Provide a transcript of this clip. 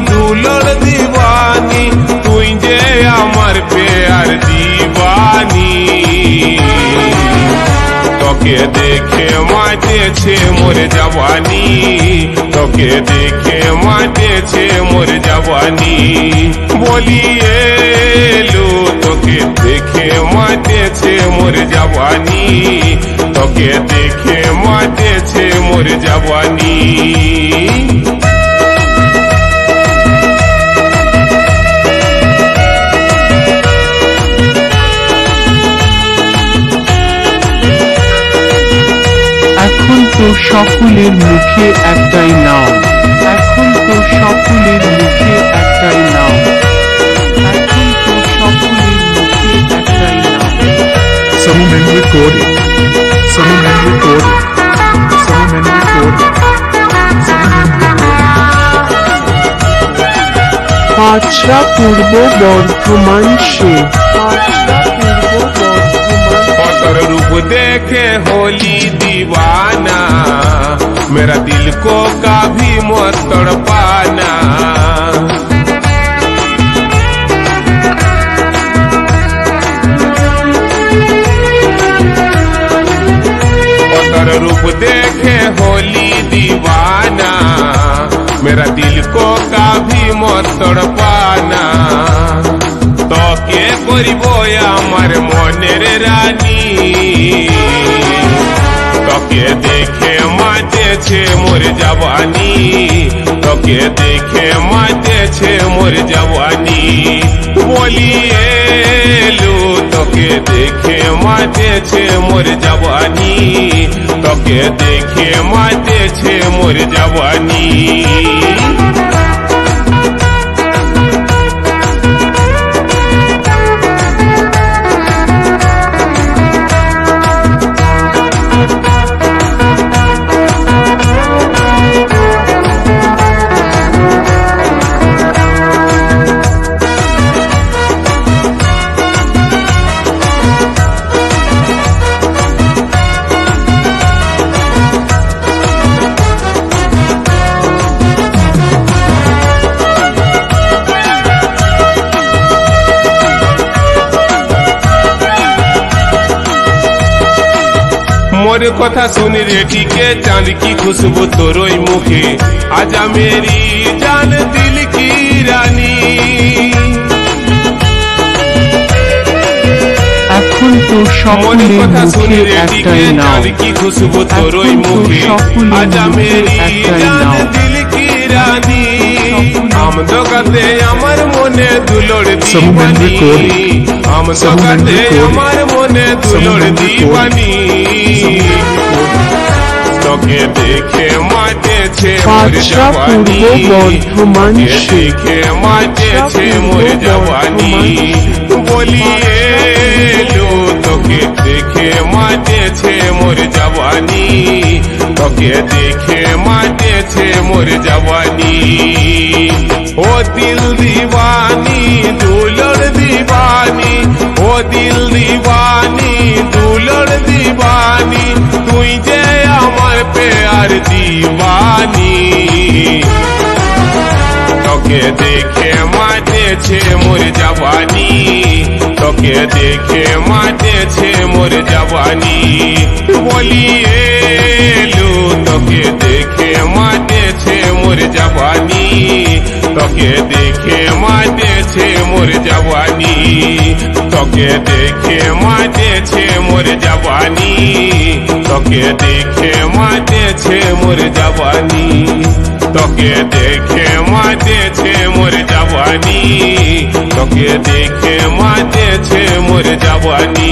দুলোর দিবানি, তুই যে আমার প্যার দিবানি। তোকে দেখে মাতেছে মোর জওয়ানি, তোকে দেখে মাতেছে মোর জওয়ানি। বলি এলো তোকে দেখে মাতেছে মোর জওয়ানি, তোকে দেখে মাতেছে মোর জওয়ানি। এখন তো সকলের মুখে একটাই নাম, এখন তো সকলের মুখে একটাই নাম, এখন তো সকলের মুখে একটাই নাম। Someone recording. Someone recording. Someone recording. Panchra পূর্ব বর্ধমান সে, পাঁচরা পূর্ব বর্ধমান। और रूप देखे होली दीवाना, मेरा दिल को कभी मत तड़पाना। और रूप देखे होली दीवाना, मेरा दिल को कभी मत तड़पाना। তোকে করিব আমার মনের রানী, তোকে দেখে মাতেছে মোর জওয়ানি, তোকে দেখে মাতেছে মোর জওয়ানি। বলি এলো তোকে দেখে মাতেছে মোর জওয়ানি, তোকে দেখে মাতেছে মোর জওয়ানি। मोर कथा सुन रेटी के चांद की खुशबू तोरोई मुखे, आजा मेरी जान दिल की रानी। এখন তো সকলের মুখে একটাই নাম, की खुशबू तोरोई मुखे, आजा मेरी जान दिल की रानी। हम तो कहते আমার মনে দুলোর দিবানি, हम तो कहते আমার মনে দুলোর দিবানি। তোকে দেখে মাতেছে মোর জওয়ানি, তোকে দেখে মাতেছে মোর জওয়ানি। বলি এলো তোকে দেখে মাতেছে মোর জওয়ানি, তোকে দেখে মাতেছে মোর জওয়ানি। ও দিল দিবানি দুলোর দিবানি, ও দিল দিবানি দুলোর দিবানি, তুই যে আমার প্যার দিবানি। তোকে দেখে মাতেছে মোর জওয়ানি, তোকে দেখে মাতেছে মোর জওয়ানি। বলি এলো তোকে দেখে মাতেছে মোর জওয়ানি, তোকে দেখে মাতেছে মোর জওয়ানি। তোকে দেখে মাতেছে মোর জওয়ানি, তোকে দেখে মাতেছে মোর জওয়ানি। তোকে দেখে মাতেছে মোর জওয়ানি, তোকে দেখে মাতেছে মোর জওয়ানি।